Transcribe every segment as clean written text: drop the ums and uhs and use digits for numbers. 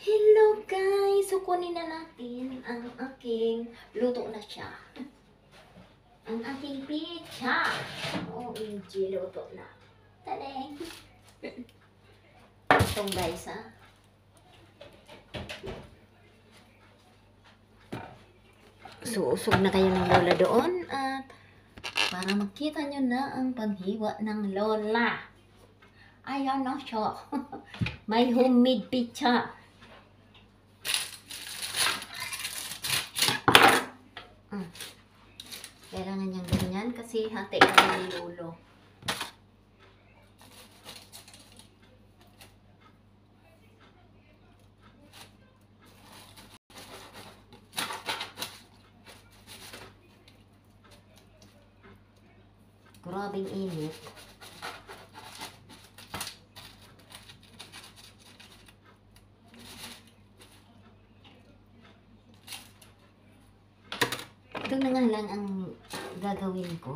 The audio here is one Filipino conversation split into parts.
Hello guys! So kunin na natin ang aking luto na siya. Ang aking pizza. OMG, luto na. Tadeng! Itong guys ha. So usog na kayo ng lola doon at para makita nyo na ang paghiwa ng lola. Ayan na siya. May homemade pizza. Kailangan niyang ganyan kasi hati kami ni Lolo. Grabing init. Ito na nga lang ang gagawin ko.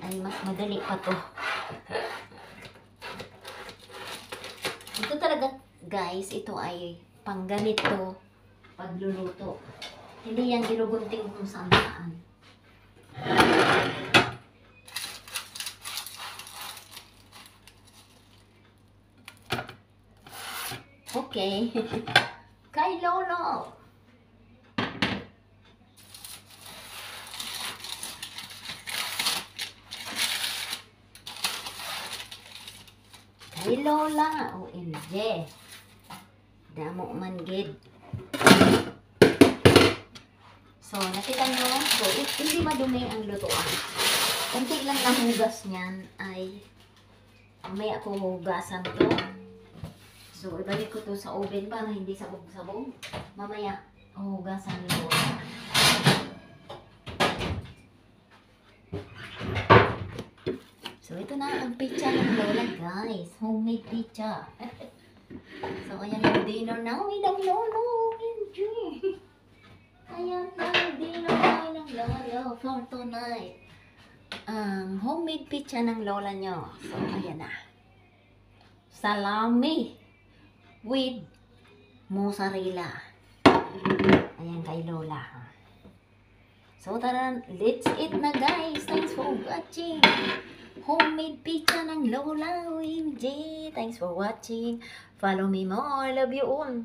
Ay, mas madali pa to. Ito talaga, guys, ito ay pang ganito pagluluto. Hindi yan ginugunting kung saan saan. Okay. Kay Lolo. Kay Lola. OMG. Damo man gid. So, nakita nyo? So, hindi madumi ang lutoan. Kunti lang ang hugas niyan ay may ako hugasan to. So, ibalik ko to sa oven para hindi sabog-sabog. Mamaya, hugasan nito. So, ito na ang pizza ng Lola, guys. Homemade pizza. So, ayan ang dinner namin ng Lolo. Enjoy! Ayan ang dinner namin ng Lolo for tonight. Homemade pizza ng Lola nyo. So, ayan na. Salami with mozzarella. Ayan kay Lola. So, tara, let's eat na, guys. Thanks for watching. Homemade pizza ng Lola. OMG. Thanks for watching. Follow me more. I love you all.